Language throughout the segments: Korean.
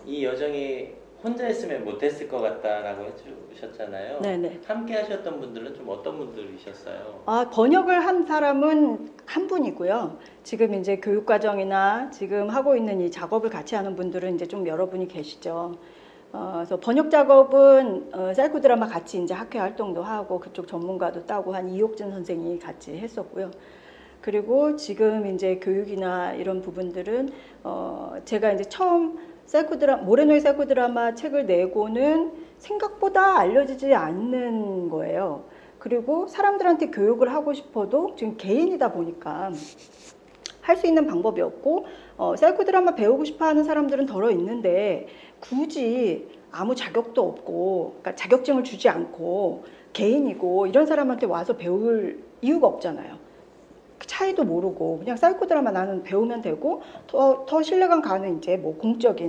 이 여정이 혼자 했으면 못했을 것 같다라고 해주셨잖아요. 네네. 함께 하셨던 분들은 좀 어떤 분들이셨어요? 번역을 한 사람은 한 분이고요. 지금 이제 교육과정이나 지금 하고 있는 이 작업을 같이 하는 분들은 이제 좀 여러분이 계시죠. 그래서 번역 작업은 사이코 드라마 같이 이제 학회 활동도 하고 그쪽 전문가도 따고 한 이옥진 선생이 같이 했었고요. 그리고 지금 이제 교육이나 이런 부분들은 제가 이제 처음 모레노의 사이코 드라마 책을 내고는 생각보다 알려지지 않는 거예요. 그리고 사람들한테 교육을 하고 싶어도 지금 개인이다 보니까 할 수 있는 방법이 없고 사이코 드라마 배우고 싶어 하는 사람들은 덜어 있는데 굳이 아무 자격도 없고 그러니까 자격증을 주지 않고 개인이고 이런 사람한테 와서 배울 이유가 없잖아요. 차이도 모르고 그냥 사이코 드라마 나는 배우면 되고 더 신뢰감 가는 이제 뭐 공신력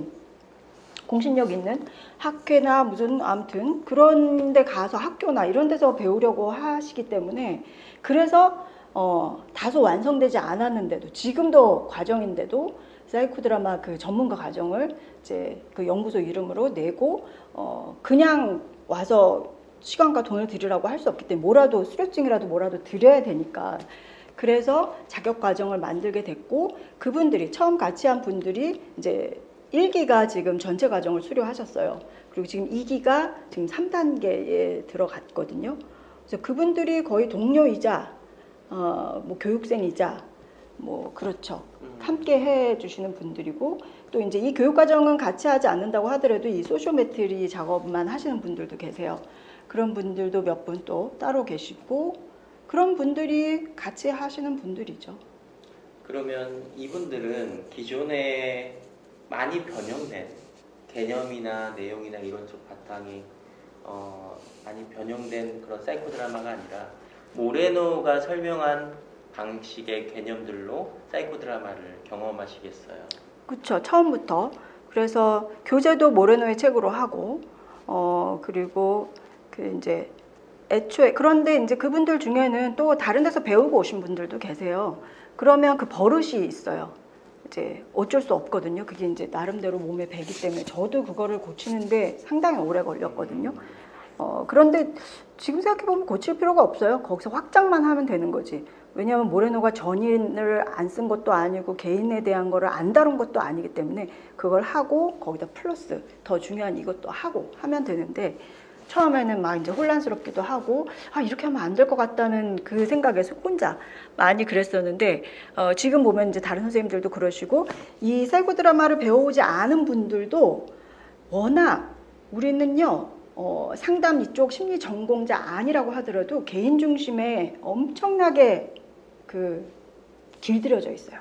있는 학회나 무슨 아무튼 그런 데 가서 학교나 이런 데서 배우려고 하시기 때문에 그래서 다소 완성되지 않았는데도 지금도 과정인데도 사이코 드라마 그 전문가 과정을 이제 그 연구소 이름으로 내고 그냥 와서 시간과 돈을 들이라고 할 수 없기 때문에 뭐라도 수료증이라도 뭐라도 드려야 되니까 그래서 자격 과정을 만들게 됐고 그분들이 처음 같이 한 분들이 이제 1기가 지금 전체 과정을 수료하셨어요. 그리고 지금 2기가 지금 3단계에 들어갔거든요. 그래서 그분들이 거의 동료이자 뭐 교육생이자 뭐 그렇죠. 함께 해주시는 분들이고 또 이제 이 교육 과정은 같이 하지 않는다고 하더라도 이 소시오메트리 작업만 하시는 분들도 계세요. 그런 분들도 몇 분 또 따로 계시고 그런 분들이 같이 하시는 분들이죠. 그러면 이분들은 기존에 많이 변형된 개념이나 내용이나 이론적 바탕이 많이 변형된 그런 사이코 드라마가 아니라 모레노가 설명한 방식의 개념들로 사이코 드라마를 경험하시겠어요? 그렇죠. 처음부터. 그래서 교재도 모레노의 책으로 하고 그리고 그 이제 애초에 그런데 이제 그분들 중에는 또 다른 데서 배우고 오신 분들도 계세요. 그러면 그 버릇이 있어요. 이제 어쩔 수 없거든요. 그게 이제 나름대로 몸에 배기 때문에 저도 그거를 고치는데 상당히 오래 걸렸거든요. 그런데 지금 생각해보면 고칠 필요가 없어요. 거기서 확장만 하면 되는 거지. 왜냐하면 모레노가 전인을 안 쓴 것도 아니고 개인에 대한 거를 안 다룬 것도 아니기 때문에 그걸 하고 거기다 플러스 더 중요한 이것도 하고 하면 되는데 처음에는 막 이제 혼란스럽기도 하고 이렇게 하면 안 될 것 같다는 그 생각에서 혼자 많이 그랬었는데 지금 보면 이제 다른 선생님들도 그러시고 이 사이코 드라마를 배워오지 않은 분들도 워낙 우리는요 상담 이쪽 심리 전공자 아니라고 하더라도 개인 중심에 엄청나게 길들여져 있어요.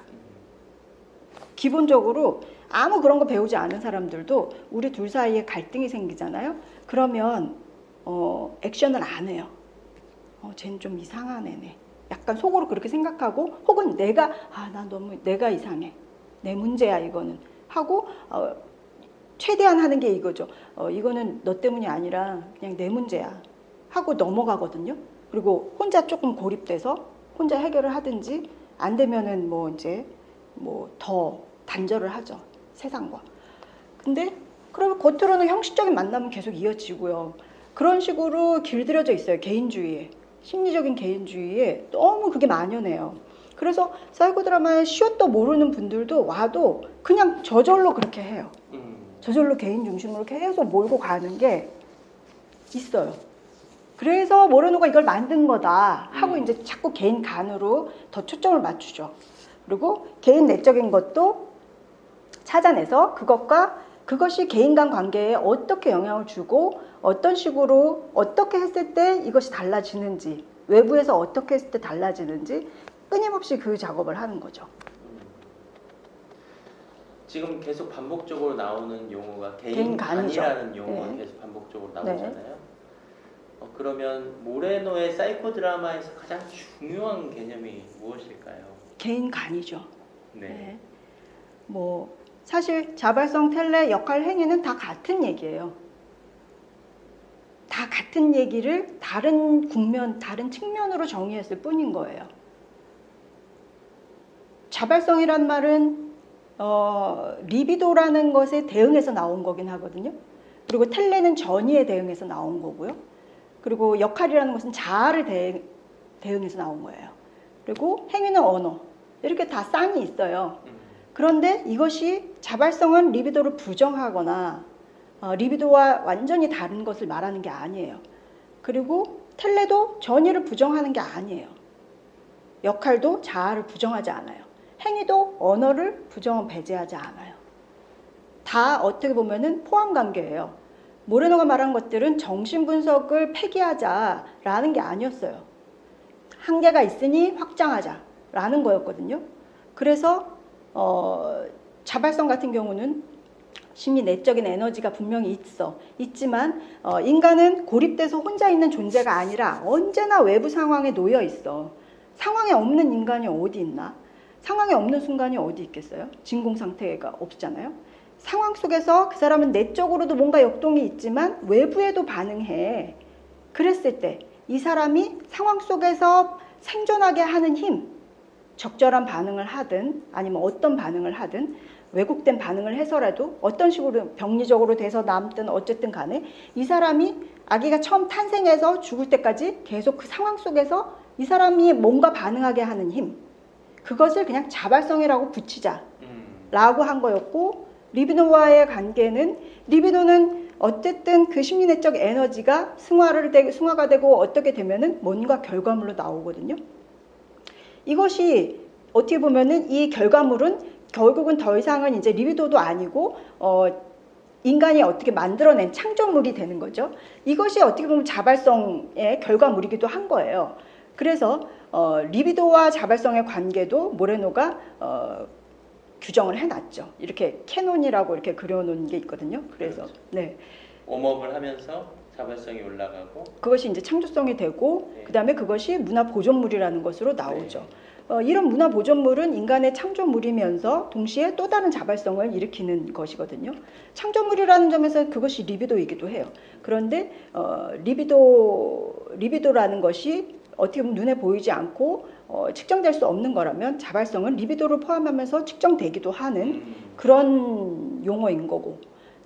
기본적으로 아무 그런 거 배우지 않은 사람들도 우리 둘 사이에 갈등이 생기잖아요. 그러면 액션을 안 해요. 쟤는 좀 이상한 애네. 약간 속으로 그렇게 생각하고 혹은 난 너무 내가 이상해. 내 문제야 이거는. 하고 최대한 하는 게 이거죠. 이거는 너 때문이 아니라 그냥 내 문제야. 하고 넘어가거든요. 그리고 혼자 조금 고립돼서 혼자 해결을 하든지 안 되면은 뭐 이제 뭐 더 단절을 하죠. 세상과. 근데 그러면 겉으로는 형식적인 만남은 계속 이어지고요. 그런 식으로 길들여져 있어요. 개인주의에. 심리적인 개인주의에 너무 그게 만연해요. 그래서 사이코 드라마의 시옷도 모르는 분들도 와도 그냥 저절로 그렇게 해요. 저절로 개인 중심으로 계속 몰고 가는 게 있어요. 그래서 모레노가 이걸 만든 거다 하고 이제 자꾸 개인 간으로 더 초점을 맞추죠. 그리고 개인 내적인 것도 찾아내서 그것이 개인 간 관계에 어떻게 영향을 주고 어떤 식으로 어떻게 했을 때 이것이 달라지는지 외부에서 어떻게 했을 때 달라지는지 끊임없이 그 작업을 하는 거죠. 지금 계속 반복적으로 나오는 용어가 개인 간이죠. 개인간이라는 용어가 네. 계속 반복적으로 나오잖아요. 그러면 모레노의 사이코 드라마에서 가장 중요한 개념이 무엇일까요? 개인 간이죠. 네. 뭐 사실 자발성 텔레 역할 행위는 다 같은 얘기예요. 다 같은 얘기를 다른 국면, 다른 측면으로 정의했을 뿐인 거예요. 자발성이란 말은 리비도라는 것에 대응해서 나온 거긴 하거든요. 그리고 텔레는 전이에 대응해서 나온 거고요. 그리고 역할이라는 것은 자아를 대응해서 나온 거예요. 그리고 행위는 언어. 이렇게 다 쌍이 있어요. 그런데 이것이 자발성은 리비도를 부정하거나 리비도와 완전히 다른 것을 말하는 게 아니에요. 그리고 텔레도 전이를 부정하는 게 아니에요. 역할도 자아를 부정하지 않아요. 행위도 언어를 배제하지 않아요. 다 어떻게 보면은 포함 관계예요. 모레노가 말한 것들은 정신 분석을 폐기하자라는 게 아니었어요. 한계가 있으니 확장하자라는 거였거든요. 그래서 자발성 같은 경우는 심리 내적인 에너지가 분명히 있지만 인간은 고립돼서 혼자 있는 존재가 아니라 언제나 외부 상황에 놓여 있어. 상황에 없는 인간이 어디 있나? 상황에 없는 순간이 어디 있겠어요? 진공 상태가 없잖아요. 상황 속에서 그 사람은 내적으로도 뭔가 역동이 있지만 외부에도 반응해. 그랬을 때 이 사람이 상황 속에서 생존하게 하는 힘, 적절한 반응을 하든 아니면 어떤 반응을 하든 왜곡된 반응을 해서라도 어떤 식으로 병리적으로 돼서 남든 어쨌든 간에 이 사람이 아기가 처음 탄생해서 죽을 때까지 계속 그 상황 속에서 이 사람이 뭔가 반응하게 하는 힘, 그것을 그냥 자발성이라고 붙이자라고 한 거였고, 리비도와의 관계는 리비도는 어쨌든 그 심리내적 에너지가 승화가 되고 어떻게 되면은 뭔가 결과물로 나오거든요. 이것이 어떻게 보면은 이 결과물은 결국은 더 이상은 이제 리비도도 아니고 인간이 어떻게 만들어낸 창조물이 되는 거죠. 이것이 어떻게 보면 자발성의 결과물이기도 한 거예요. 그래서 리비도와 자발성의 관계도 모레노가 규정을 해놨죠. 이렇게 캐논이라고 이렇게 그려놓은 게 있거든요. 그래서 그렇죠. 네, 웜업을 하면서 자발성이 올라가고 그것이 이제 창조성이 되고 네. 그다음에 그것이 문화 보존물이라는 것으로 나오죠. 이런 문화 보존물은 인간의 창조물이면서 동시에 또 다른 자발성을 일으키는 것이거든요. 창조물이라는 점에서 그것이 리비도이기도 해요. 그런데 리비도라는 것이 어떻게 보면 눈에 보이지 않고 측정될 수 없는 거라면 자발성은 리비도를 포함하면서 측정되기도 하는 그런 용어인 거고,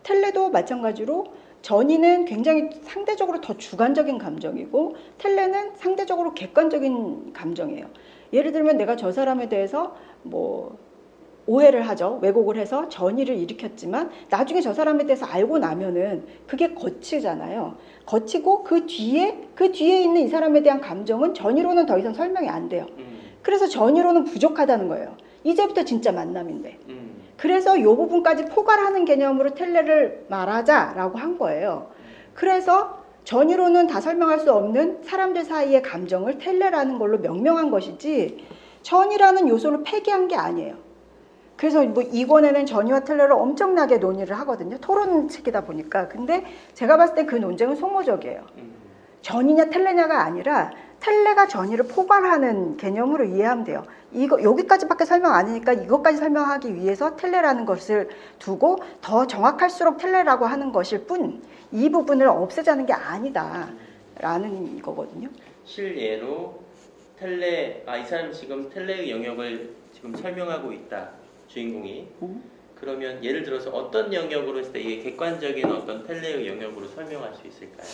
텔레도 마찬가지로 전이는 굉장히 상대적으로 더 주관적인 감정이고 텔레는 상대적으로 객관적인 감정이에요. 예를 들면 내가 저 사람에 대해서 뭐 오해를 하죠. 왜곡을 해서 전이를 일으켰지만 나중에 저 사람에 대해서 알고 나면은 그게 거치잖아요. 거치고 그 뒤에 있는 이 사람에 대한 감정은 전이로는 더 이상 설명이 안 돼요. 그래서 전이로는 부족하다는 거예요. 이제부터 진짜 만남인데. 그래서 이 부분까지 포괄하는 개념으로 텔레를 말하자라고 한 거예요. 그래서 전이로는 다 설명할 수 없는 사람들 사이의 감정을 텔레라는 걸로 명명한 것이지 전이라는 요소를 폐기한 게 아니에요. 그래서 뭐 이권에는 전이와 텔레를 엄청나게 논의를 하거든요. 토론책이다 보니까. 근데 제가 봤을 때 그 논쟁은 소모적이에요. 전이냐 텔레냐가 아니라 텔레가 전이를 포괄하는 개념으로 이해하면 돼요. 여기까지밖에 설명 안 하니까 이것까지 설명하기 위해서 텔레라는 것을 두고 더 정확할수록 텔레라고 하는 것일 뿐 이 부분을 없애자는 게 아니다라는 거거든요. 실예로 이 사람이 지금 텔레의 영역을 지금 설명하고 있다, 주인공이. 그러면 예를 들어서 어떤 영역으로 했을 때 이게 객관적인 어떤 텔레의 영역으로 설명할 수 있을까요?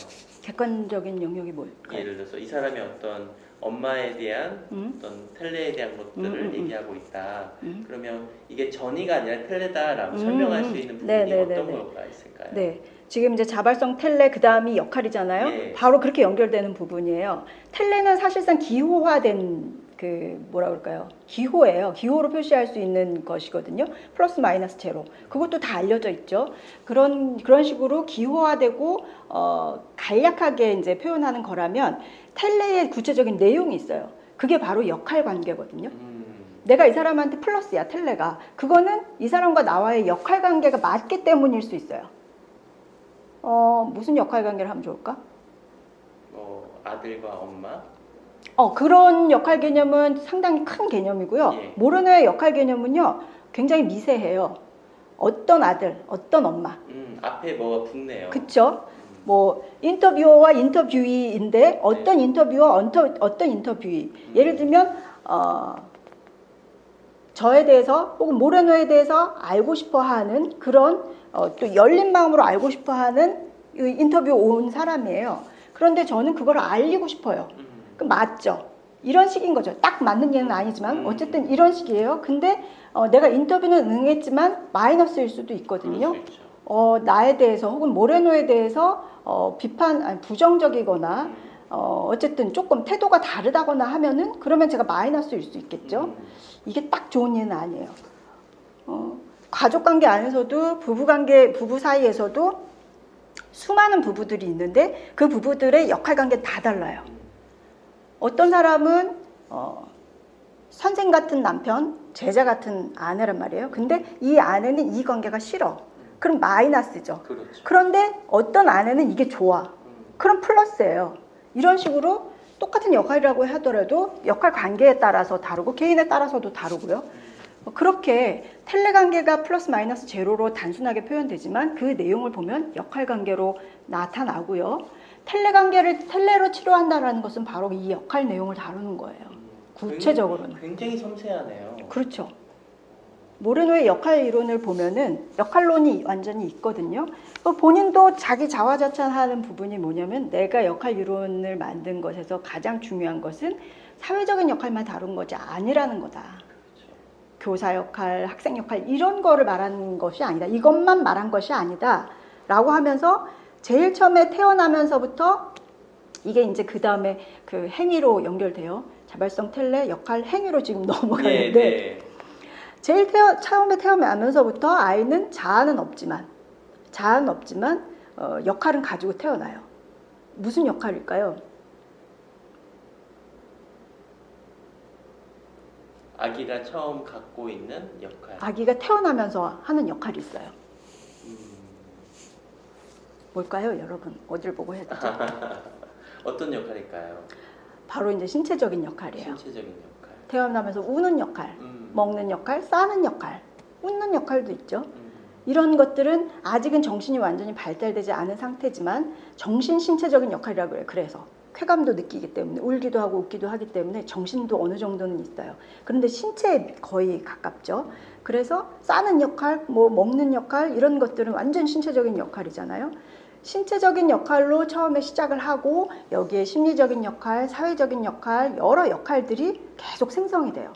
객관적인 영역이 뭘까요? 예를 들어서 이 사람이 어떤 엄마에 대한 어떤 텔레에 대한 것들을 얘기하고 있다. 그러면 이게 전이가 아니라 텔레다라고 설명할 수 있는 부분이 어떤 거가 있을까요? 네, 지금 이제 자발성 텔레 그 다음이 역할이잖아요. 예. 바로 그렇게 연결되는 부분이에요. 텔레는 사실상 기호화된 뭐라 그럴까요? 기호예요. 기호로 표시할 수 있는 것이거든요. 플러스 마이너스 제로. 그것도 다 알려져 있죠. 그런 식으로 기호화되고 간략하게 이제 표현하는 거라면 텔레의 구체적인 내용이 있어요. 그게 바로 역할 관계거든요. 내가 이 사람한테 플러스야, 텔레가. 그거는 이 사람과 나와의 역할 관계가 맞기 때문일 수 있어요. 무슨 역할 관계를 하면 좋을까? 아들과 엄마? 그런 역할 개념은 상당히 큰 개념이고요. 예. 모르노의 역할 개념은요, 굉장히 미세해요. 어떤 아들, 어떤 엄마. 앞에 뭐가 붙네요. 그쵸? 뭐, 인터뷰어와 인터뷰이인데, 어떤 인터뷰어, 어떤 인터뷰이. 예를 들면, 저에 대해서 혹은 모레노에 대해서 알고 싶어하는 그런 또 열린 마음으로 알고 싶어하는 인터뷰 온 사람이에요. 그런데 저는 그걸 알리고 싶어요. 그 맞죠? 이런 식인 거죠. 딱 맞는 얘는 아니지만 어쨌든 이런 식이에요. 근데 내가 인터뷰는 응했지만 마이너스일 수도 있거든요. 나에 대해서 혹은 모레노에 대해서 비판, 아니, 부정적이거나 어쨌든 조금 태도가 다르다거나 하면은 그러면 제가 마이너스일 수 있겠죠. 이게 딱 좋은 예는 아니에요. 가족관계 안에서도 부부 사이에서도 수많은 부부들이 있는데 그 부부들의 역할관계는 다 달라요. 어떤 사람은 선생 같은 남편, 제자 같은 아내란 말이에요. 근데 이 아내는 이 관계가 싫어. 그럼 마이너스죠. 그렇죠. 그런데 어떤 아내는 이게 좋아. 그럼 플러스예요. 이런 식으로 똑같은 역할이라고 하더라도 역할 관계에 따라서 다르고 개인에 따라서도 다르고요. 그렇게 텔레 관계가 플러스 마이너스 제로로 단순하게 표현되지만 그 내용을 보면 역할 관계로 나타나고요. 텔레 관계를 텔레로 치료한다는 것은 바로 이 역할 내용을 다루는 거예요. 구체적으로는. 굉장히 섬세하네요. 그렇죠. 모레노의 역할 이론을 보면은 역할론이 완전히 있거든요. 본인도 자기 자화자찬하는 부분이 뭐냐면 내가 역할 이론을 만든 것에서 가장 중요한 것은 사회적인 역할만 다룬 것이 아니라는 거다. 그렇죠. 교사 역할, 학생 역할 이런 거를 말하는 것이 아니다. 이것만 말한 것이 아니다. 라고 하면서 제일 처음에 태어나면서부터 이게 이제 그 다음에 그 행위로 연결돼요. 자발성 텔레 역할 행위로 지금 넘어가는데 네. 제일 처음에 태어나면서부터 아이는 자아는 없지만 역할은 가지고 태어나요. 무슨 역할일까요? 아기가 처음 갖고 있는 역할. 아기가 태어나면서 하는 역할이 있어요. 뭘까요, 여러분? 어딜 보고 해야 되죠? 어떤 역할일까요? 바로 이제 신체적인 역할이에요. 신체적인 역할. 태어나면서 우는 역할, 먹는 역할, 싸는 역할, 웃는 역할도 있죠. 이런 것들은 아직은 정신이 완전히 발달되지 않은 상태지만 정신 신체적인 역할이라고 해요. 그래서 쾌감도 느끼기 때문에 울기도 하고 웃기도 하기 때문에 정신도 어느 정도는 있어요. 그런데 신체에 거의 가깝죠. 그래서 싸는 역할, 뭐 먹는 역할 이런 것들은 완전 신체적인 역할이잖아요. 신체적인 역할로 처음에 시작을 하고 여기에 심리적인 역할, 사회적인 역할, 여러 역할들이 계속 생성이 돼요.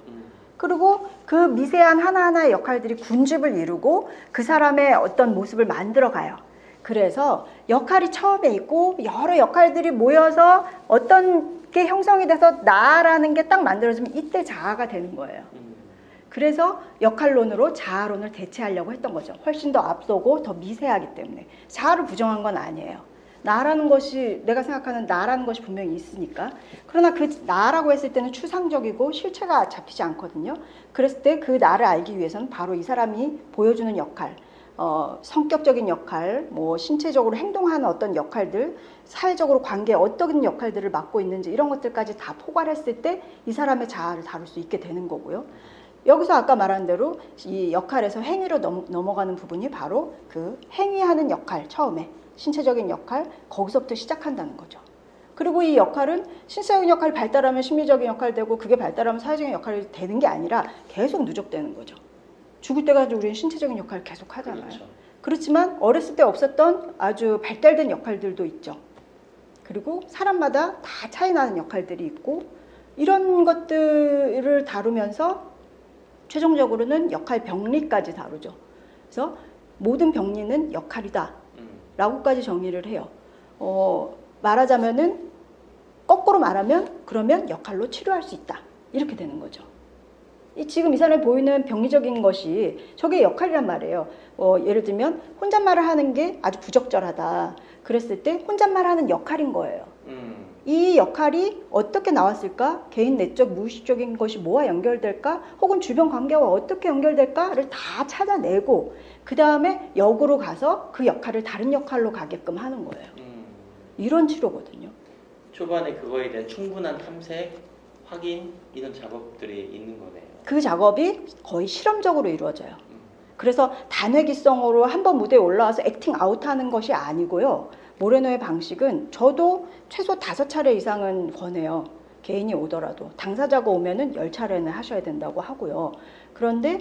그리고 그 미세한 하나하나의 역할들이 군집을 이루고 그 사람의 어떤 모습을 만들어가요. 그래서 역할이 처음에 있고 여러 역할들이 모여서 어떤 게 형성이 돼서 나라는 게 딱 만들어지면 이때 자아가 되는 거예요. 그래서 역할론으로 자아론을 대체하려고 했던 거죠. 훨씬 더 앞서고 더 미세하기 때문에. 자아를 부정한 건 아니에요. 나라는 것이, 내가 생각하는 나라는 것이 분명히 있으니까. 그러나 그 나라고 했을 때는 추상적이고 실체가 잡히지 않거든요. 그랬을 때 그 나를 알기 위해서는 바로 이 사람이 보여주는 역할, 성격적인 역할, 뭐 신체적으로 행동하는 어떤 역할들, 사회적으로 관계에 어떤 역할들을 맡고 있는지 이런 것들까지 다 포괄했을 때 이 사람의 자아를 다룰 수 있게 되는 거고요. 여기서 아까 말한 대로 이 역할에서 행위로 넘어가는 부분이 바로 그 행위하는 역할, 처음에 신체적인 역할, 거기서부터 시작한다는 거죠. 그리고 이 역할은 신체적인 역할이 발달하면 심리적인 역할이 되고 그게 발달하면 사회적인 역할이 되는 게 아니라 계속 누적되는 거죠. 죽을 때까지 우리는 신체적인 역할을 계속 하잖아요. 그렇죠. 그렇지만 어렸을 때 없었던 아주 발달된 역할들도 있죠. 그리고 사람마다 다 차이 나는 역할들이 있고 이런 것들을 다루면서 최종적으로는 역할 병리까지 다루죠. 그래서 모든 병리는 역할이다 라고까지 정의를 해요. 말하자면은 거꾸로 말하면 그러면 역할로 치료할 수 있다 이렇게 되는 거죠. 지금 이 사람이 보이는 병리적인 것이 저게 역할이란 말이에요. 예를 들면 혼잣말을 하는 게 아주 부적절하다 그랬을 때 혼잣말하는 역할인 거예요. 이 역할이 어떻게 나왔을까? 개인 내적 무의식적인 것이 뭐와 연결될까? 혹은 주변 관계와 어떻게 연결될까를 다 찾아내고 그 다음에 역으로 가서 그 역할을 다른 역할로 가게끔 하는 거예요. 이런 치료거든요. 초반에 그거에 대한 충분한 탐색, 확인 이런 작업들이 있는 거네요. 그 작업이 거의 실험적으로 이루어져요. 그래서 단회기성으로 한번 무대에 올라와서 액팅 아웃하는 것이 아니고요. 모레노의 방식은 저도 최소 5차례 이상은 권해요. 개인이 오더라도. 당사자가 오면은 10차례는 하셔야 된다고 하고요. 그런데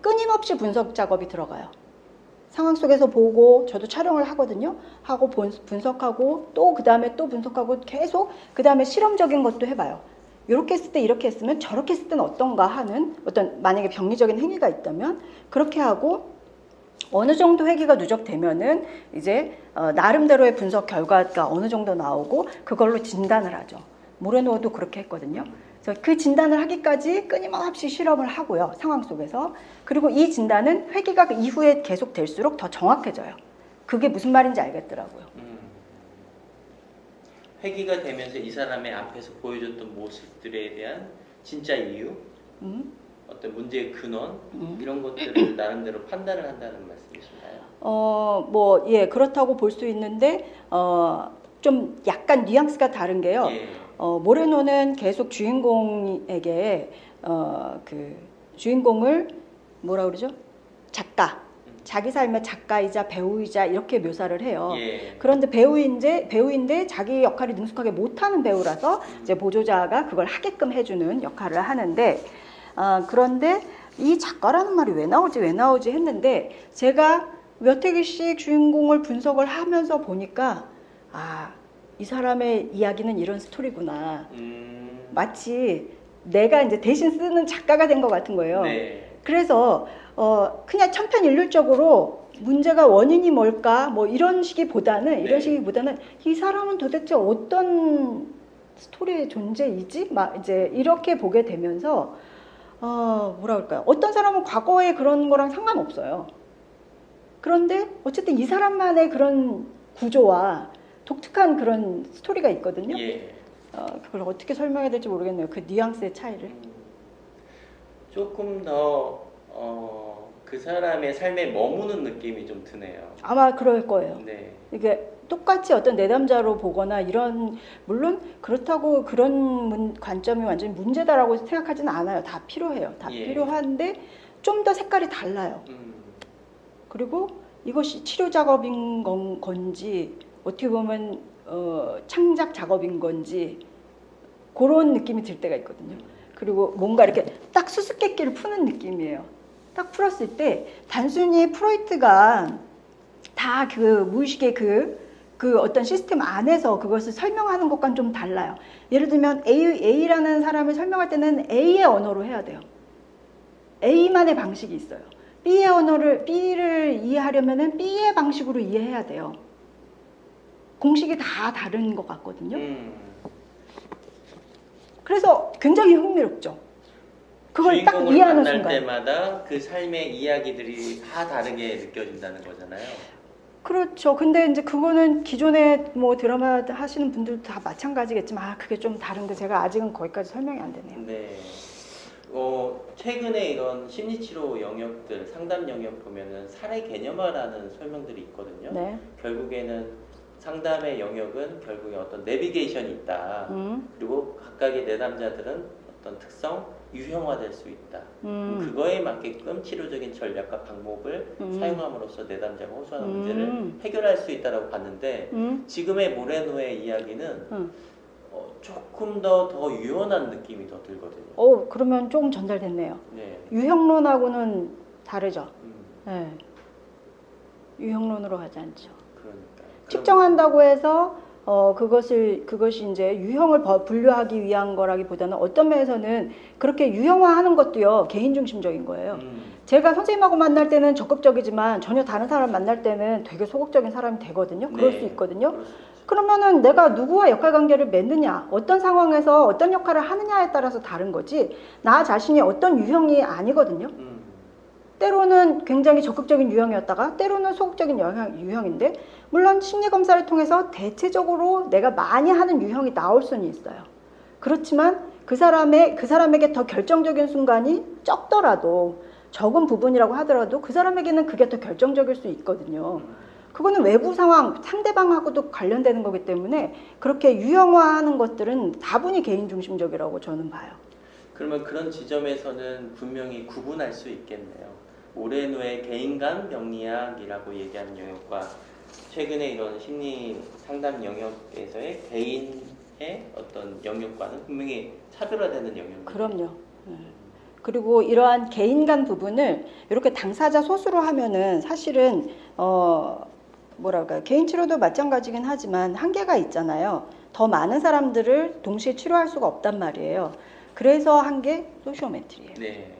끊임없이 분석 작업이 들어가요. 상황 속에서 보고 저도 촬영을 하거든요. 하고 분석하고 또 그 다음에 또 분석하고 계속 그 다음에 실험적인 것도 해봐요. 이렇게 했을 때 이렇게 했으면 저렇게 했을 때는 어떤가 하는 어떤 만약에 병리적인 행위가 있다면 그렇게 하고 어느 정도 회귀가 누적되면은 이제 나름대로의 분석 결과가 어느 정도 나오고 그걸로 진단을 하죠. 모레노도 그렇게 했거든요. 그래서 그 진단을 하기까지 끊임없이 실험을 하고요. 상황 속에서. 그리고 이 진단은 회귀가 그 이후에 계속 될수록 더 정확해져요. 그게 무슨 말인지 알겠더라고요. 회귀가 되면서 이 사람의 앞에서 보여줬던 모습들에 대한 진짜 이유, 어떤 문제의 근원 이런 것들을 나름대로 판단을 한다는 말씀이신가요? 예, 그렇다고 볼 수 있는데 좀 약간 뉘앙스가 다른 게요. 예. 모레노는 계속 주인공에게 그 주인공을 뭐라 그러죠? 작가. 자기 삶의 작가이자 배우이자 이렇게 묘사를 해요. 예. 그런데 배우인데 자기 역할이 능숙하게 못하는 배우라서 이제 보조자가 그걸 하게끔 해주는 역할을 하는데 그런데 이 작가라는 말이 왜 나오지 했는데 제가 몇 회기씩 주인공을 분석을 하면서 보니까 이 사람의 이야기는 이런 스토리구나. 마치 내가 이제 대신 쓰는 작가가 된 것 같은 거예요. 네. 그래서 그냥 천편일률적으로 문제가 원인이 뭘까 뭐 이런 식이보다는 이 사람은 도대체 어떤 스토리의 존재이지? 막 이제 이렇게 보게 되면서 뭐라 그럴까요? 어떤 사람은 과거에 그런 거랑 상관없어요. 그런데 어쨌든 이 사람만의 그런 구조와 독특한 그런 스토리가 있거든요. 예. 그걸 어떻게 설명해야 될지 모르겠네요. 그 뉘앙스의 차이를. 조금 더 그 사람의 삶에 머무는 느낌이 좀 드네요. 아마 그럴 거예요. 네. 이게 똑같이 어떤 내담자로 보거나 이런 물론 그렇다고 그런 관점이 완전히 문제다라고 생각하지는 않아요. 다 필요해요. 다 예. 필요한데 좀 더 색깔이 달라요. 그리고 이것이 치료 작업인 건지 어떻게 보면 창작 작업인 건지 그런 느낌이 들 때가 있거든요. 그리고 뭔가 이렇게 딱 수수께끼를 푸는 느낌이에요. 딱 풀었을 때 단순히 프로이트가 다 그 무의식의 그 어떤 시스템 안에서 그것을 설명하는 것과는 좀 달라요. 예를 들면 A라는 사람을 설명할 때는 A의 언어로 해야 돼요. A만의 방식이 있어요. B를 이해하려면은 B의 방식으로 이해해야 돼요. 공식이 다 다른 것 같거든요. 그래서 굉장히 흥미롭죠. 그걸 딱 이해하는 만날 순간. 때마다 그 삶의 이야기들이 다 다르게 느껴진다는 거잖아요. 그렇죠. 근데 이제 그거는 기존에 뭐 드라마 하시는 분들도 다 마찬가지겠지만 그게 좀 다른 거 제가 아직은 거기까지 설명이 안 되네요. 네. 최근에 이런 심리치료 영역들, 상담 영역 보면은 사례 개념화라는 설명들이 있거든요. 네. 결국에는 상담의 영역은 결국에 어떤 내비게이션이 있다. 그리고 각각의 내담자들은 어떤 특성, 유형화될 수 있다. 그거에 맞게끔 치료적인 전략과 방법을 사용함으로써 내담자가 호소하는 문제를 해결할 수 있다라고 봤는데 지금의 모레노의 이야기는 조금 더 유연한 느낌이 더 들거든요. 그러면 조금 전달됐네요. 네. 유형론하고는 다르죠. 네. 유형론으로 하지 않죠. 그러니까요. 측정한다고 해서 그것이 이제 유형을 분류하기 위한 거라기보다는 어떤 면에서는 그렇게 유형화하는 것도요 개인 중심적인 거예요. 제가 선생님하고 만날 때는 적극적이지만 전혀 다른 사람 만날 때는 되게 소극적인 사람이 되거든요. 그럴 수 있거든요. 그러면은 내가 누구와 역할관계를 맺느냐, 어떤 상황에서 어떤 역할을 하느냐에 따라서 다른 거지 나 자신이 어떤 유형이 아니거든요. 때로는 굉장히 적극적인 유형이었다가 때로는 소극적인 유형인데 물론 심리검사를 통해서 대체적으로 내가 많이 하는 유형이 나올 수는 있어요. 그렇지만 그 사람에게 더 결정적인 순간이 적더라도 적은 부분이라고 하더라도 그 사람에게는 그게 더 결정적일 수 있거든요. 그거는 외부 상황, 상대방하고도 관련되는 거기 때문에 그렇게 유형화하는 것들은 다분히 개인 중심적이라고 저는 봐요. 그러면 그런 지점에서는 분명히 구분할 수 있겠네요. 모레노의 개인간 명리학이라고 얘기하는 영역과 최근에 이런 심리 상담 영역에서의 개인의 어떤 영역과는 분명히 차별화되는 영역입니다. 그럼요. 그리고 이러한 개인 간 부분을 이렇게 당사자 소수로 하면은 사실은 뭐랄까요, 개인 치료도 마찬가지긴 하지만 한계가 있잖아요. 더 많은 사람들을 동시에 치료할 수가 없단 말이에요. 그래서 한 게 소시오메트리예요. 네.